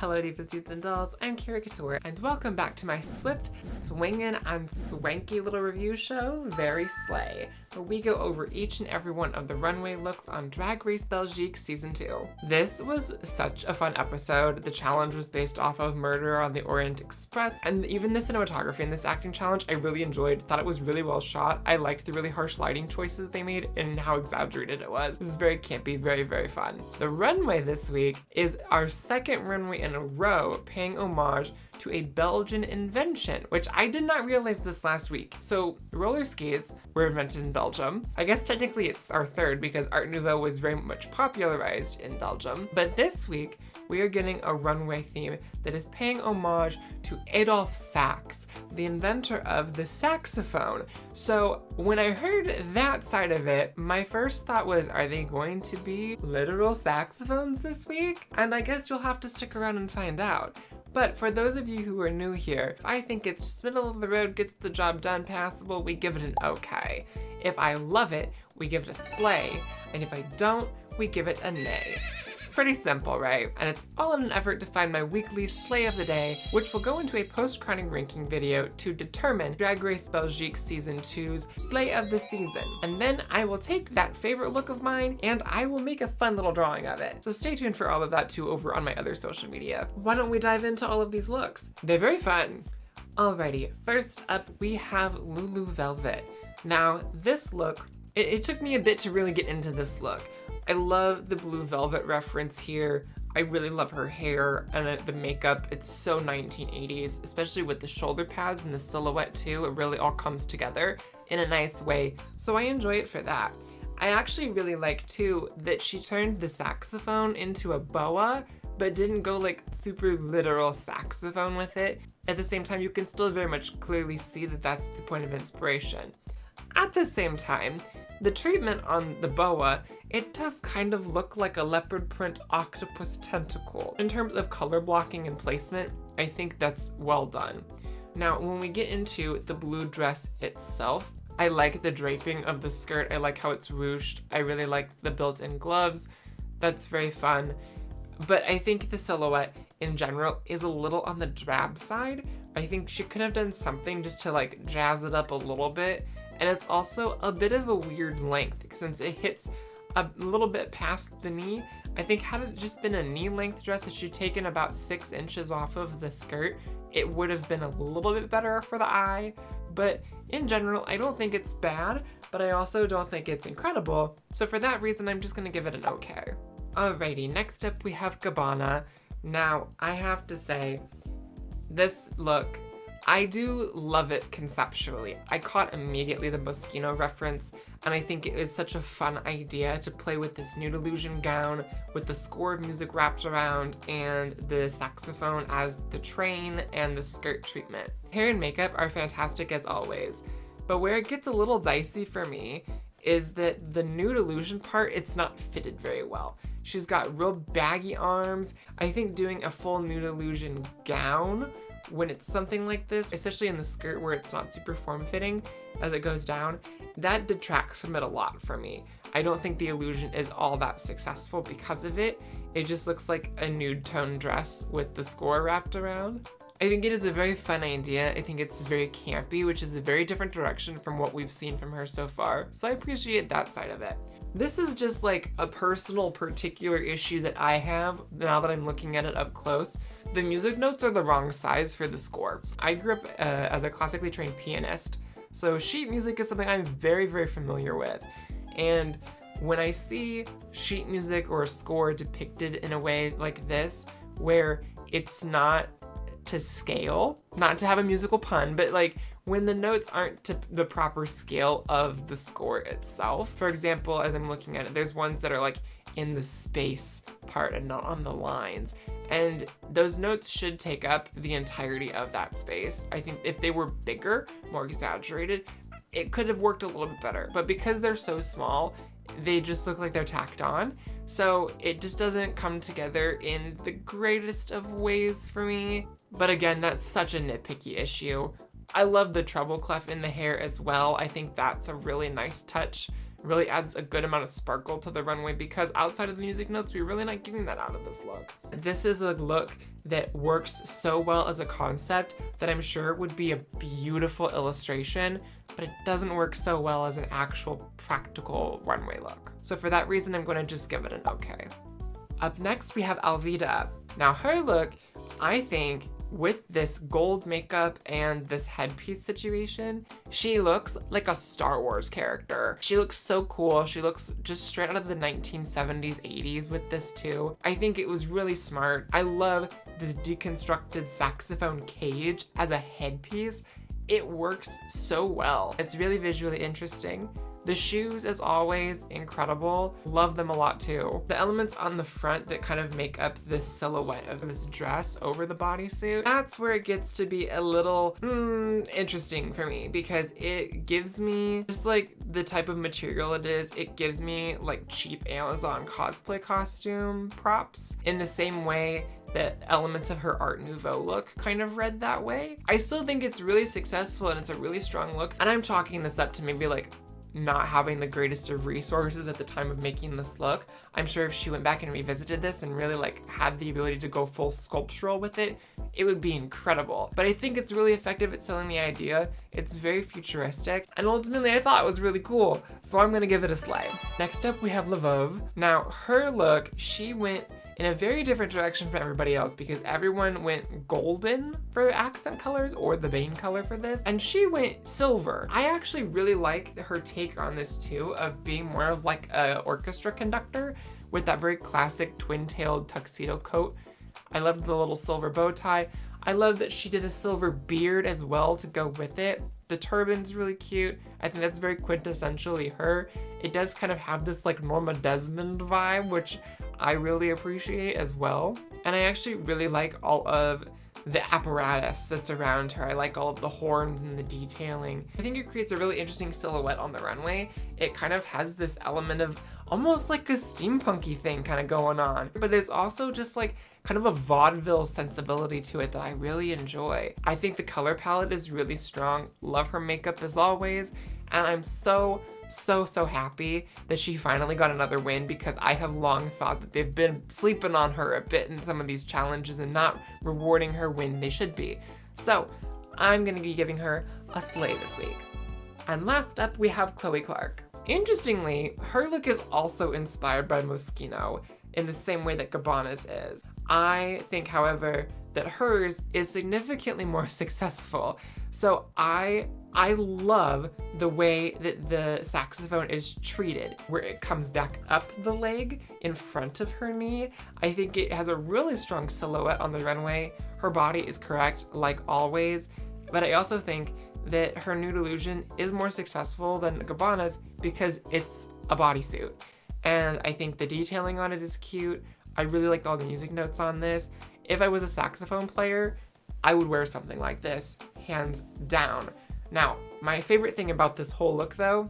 Hello divas, dudes, and dolls, I'm Kara Couture, and welcome back to my swift, swingin', and swanky little review show, Very Slay, where we go over each and every one of the runway looks on Drag Race Belgique Season 2. This was such a fun episode. The challenge was based off of Murder on the Orient Express, and even the cinematography in this acting challenge I really enjoyed. Thought it was really well shot. I liked the really harsh lighting choices they made and how exaggerated it was. It was very campy, very, very fun. The runway this week is our second runway in a row paying homage to a Belgian invention, which I did not realize this last week. So roller skates were invented in Belgium. I guess technically it's our third because Art Nouveau was very much popularized in Belgium. But this week, we are getting a runway theme that is paying homage to Adolphe Sax, the inventor of the saxophone. So when I heard that side of it, my first thought was, are they going to be literal saxophones this week? And I guess you'll have to stick around and find out. But for those of you who are new here, if I think it's just middle of the road, gets the job done, passable, we give it an okay. If I love it, we give it a slay. And if I don't, we give it a nay. Pretty simple, right? And it's all in an effort to find my weekly Slay of the Day, which will go into a post-crowning ranking video to determine Drag Race Belgique Season 2's Slay of the Season. And then I will take that favorite look of mine and I will make a fun little drawing of it. So stay tuned for all of that too over on my other social media. Why don't we dive into all of these looks? They're very fun. Alrighty, first up we have Lulu Velvet. Now this look, it took me a bit to really get into this look. I love the blue velvet reference here. I really love her hair and the makeup. It's so 1980s, especially with the shoulder pads and the silhouette too. It really all comes together in a nice way. So I enjoy it for that. I actually really like too that she turned the saxophone into a boa, but didn't go like super literal saxophone with it. At the same time, you can still very much clearly see that that's the point of inspiration. At the same time, the treatment on the boa, it does kind of look like a leopard print octopus tentacle. In terms of color blocking and placement, I think that's well done. Now, when we get into the blue dress itself, I like the draping of the skirt. I like how it's ruched. I really like the built-in gloves. That's very fun. But I think the silhouette in general is a little on the drab side. I think she could have done something just to like jazz it up a little bit. And it's also a bit of a weird length since it hits a little bit past the knee. I think had it just been a knee length dress, if she'd taken about 6 inches off of the skirt, it would have been a little bit better for the eye. But in general, I don't think it's bad, but I also don't think it's incredible. So for that reason, I'm just gonna give it an okay. Alrighty, next up we have Gabbana. Now, I have to say, this look, I do love it conceptually. I caught immediately the Moschino reference, and I think it is such a fun idea to play with this nude illusion gown with the score of music wrapped around and the saxophone as the train and the skirt treatment. Hair and makeup are fantastic as always, but where it gets a little dicey for me is that the nude illusion part, it's not fitted very well. She's got real baggy arms. I think doing a full nude illusion gown when it's something like this, especially in the skirt where it's not super form-fitting as it goes down, that detracts from it a lot for me. I don't think the illusion is all that successful because of it. It just looks like a nude tone dress with the score wrapped around. I think it is a very fun idea. I think it's very campy, which is a very different direction from what we've seen from her so far. So I appreciate that side of it. This is just like a personal particular issue that I have now that I'm looking at it up close. The music notes are the wrong size for the score. I grew up as a classically trained pianist, so sheet music is something I'm very, very familiar with. And when I see sheet music or a score depicted in a way like this, where it's not to scale, not to have a musical pun, but like when the notes aren't to the proper scale of the score itself. For example, as I'm looking at it, there's ones that are like in the space part and not on the lines. And those notes should take up the entirety of that space. I think if they were bigger, more exaggerated, it could have worked a little bit better. But because they're so small, they just look like they're tacked on. So it just doesn't come together in the greatest of ways for me. But again, that's such a nitpicky issue. I love the treble clef in the hair as well. I think that's a really nice touch really adds a good amount of sparkle to the runway, because outside of the music notes, we're really not getting that out of this look. This is a look that works so well as a concept that I'm sure would be a beautiful illustration, but it doesn't work so well as an actual practical runway look. So for that reason, I'm going to just give it an okay. Up next, we have Alvida. Now her look, I think, with this gold makeup and this headpiece situation, she looks like a Star Wars character. She looks so cool. She looks just straight out of the 1970s, 80s with this too. I think it was really smart. I love this deconstructed saxophone cage as a headpiece. It works so well. It's really visually interesting. The shoes, as always, incredible. Love them a lot too. The elements on the front that kind of make up the silhouette of this dress over the bodysuit, that's where it gets to be a little interesting for me, because it gives me, just like the type of material it is, it gives me like cheap Amazon cosplay costume props, in the same way that elements of her Art Nouveau look kind of read that way. I still think it's really successful and it's a really strong look, and I'm chalking this up to maybe like not having the greatest of resources at the time of making this look. I'm sure if she went back and revisited this and really like had the ability to go full sculptural with it, it would be incredible. But I think it's really effective at selling the idea. It's very futuristic, and ultimately I thought it was really cool, so I'm gonna give it a slay. Next up, we have Lvov. Now her look, she went in a very different direction from everybody else, because everyone went golden for accent colors, or the main color for this, and she went silver. I actually really like her take on this too, of being more of like a orchestra conductor with that very classic twin-tailed tuxedo coat. I loved the little silver bow tie. I love that she did a silver beard as well to go with it. The turban's really cute. I think that's very quintessentially her. It does kind of have this like Norma Desmond vibe, which I really appreciate as well. And I actually really like all of the apparatus that's around her. I like all of the horns and the detailing. I think it creates a really interesting silhouette on the runway. It kind of has this element of almost like a steampunky thing kind of going on. But there's also just like kind of a vaudeville sensibility to it that I really enjoy. I think the color palette is really strong. Love her makeup as always. And I'm so happy that she finally got another win, because I have long thought that they've been sleeping on her a bit in some of these challenges and not rewarding her when they should be. So I'm gonna be giving her a slay this week. And last up, we have Chloe Clark. Interestingly, her look is also inspired by Moschino in the same way that Gabbana's is. I think, however, that hers is significantly more successful. So I love the way that the saxophone is treated, where it comes back up the leg in front of her knee. I think it has a really strong silhouette on the runway. Her body is correct, like always, but I also think that her Nude Illusion is more successful than Gabbana's because it's a bodysuit. And I think the detailing on it is cute. I really liked all the music notes on this. If I was a saxophone player, I would wear something like this, hands down. Now, my favorite thing about this whole look though,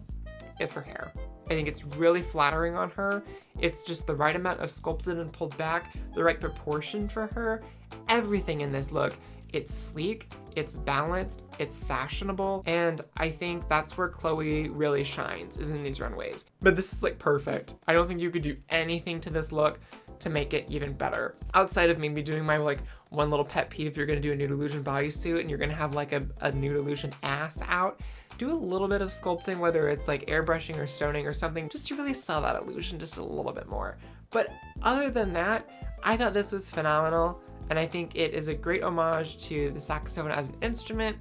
is her hair. I think it's really flattering on her. It's just the right amount of sculpted and pulled back, the right proportion for her. Everything in this look, it's sleek, it's balanced, it's fashionable, and I think that's where Chloe really shines, is in these runways. But this is like perfect. I don't think you could do anything to this look to make it even better. Outside of maybe doing my like one little pet peeve, if you're gonna do a Nude Illusion bodysuit and you're gonna have like a Nude Illusion ass out, do a little bit of sculpting, whether it's like airbrushing or stoning or something, just to really sell that illusion just a little bit more. But other than that, I thought this was phenomenal. And I think it is a great homage to the saxophone as an instrument,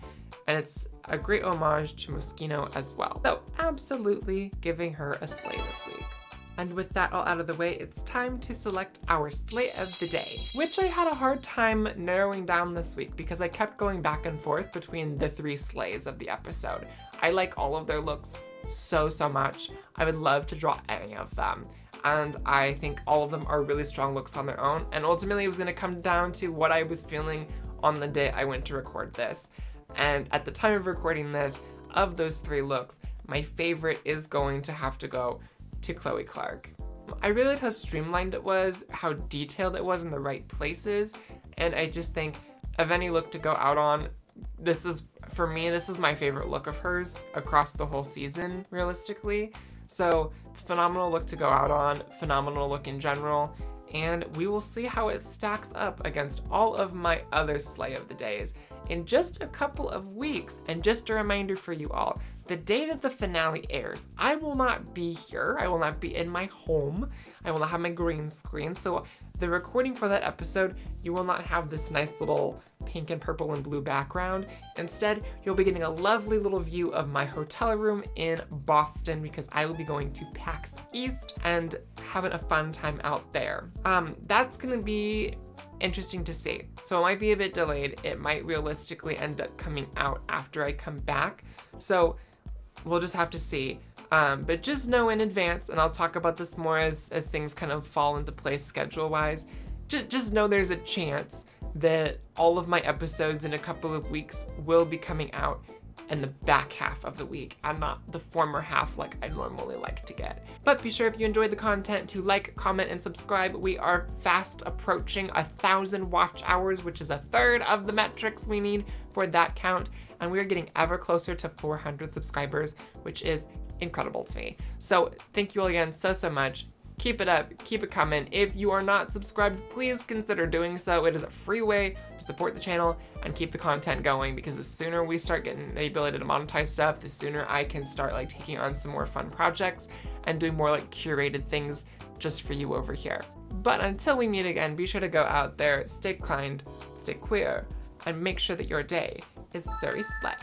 and it's a great homage to Moschino as well. So absolutely giving her a slay this week. And with that all out of the way, it's time to select our slay of the day, which I had a hard time narrowing down this week because I kept going back and forth between the three slays of the episode. I like all of their looks so much. I would love to draw any of them. And I think all of them are really strong looks on their own. And ultimately it was gonna come down to what I was feeling on the day I went to record this. And at the time of recording this, of those three looks, my favorite is going to have to go to Chloe Clark. I really liked how streamlined it was, how detailed it was in the right places. And I just think of any look to go out on, this is, for me, this is my favorite look of hers across the whole season, realistically. So phenomenal look to go out on, phenomenal look in general, and we will see how it stacks up against all of my other slay of the days in just a couple of weeks. And just a reminder for you all, the day that the finale airs, I will not be here. I will not be in my home. I will not have my green screen. So the recording for that episode, you will not have this nice little pink and purple and blue background. Instead, you'll be getting a lovely little view of my hotel room in Boston because I will be going to PAX East and having a fun time out there. That's gonna be interesting to see. So it might be a bit delayed. It might realistically end up coming out after I come back. So we'll just have to see. But just know in advance, and I'll talk about this more as things kind of fall into place schedule-wise, just know there's a chance that all of my episodes in a couple of weeks will be coming out in the back half of the week and not the former half like I normally like to get. But be sure if you enjoyed the content to like, comment, and subscribe. We are fast approaching 1,000 watch hours, which is a third of the metrics we need for that count. And we are getting ever closer to 400 subscribers, which is incredible to me. So thank you all again so much. Keep it up, keep it coming. If you are not subscribed, please consider doing so. It is a free way to support the channel and keep the content going, because the sooner we start getting the ability to monetize stuff, the sooner I can start like taking on some more fun projects and doing more like curated things just for you over here. But until we meet again, be sure to go out there, stay kind, stay queer, and make sure that your day is very slay.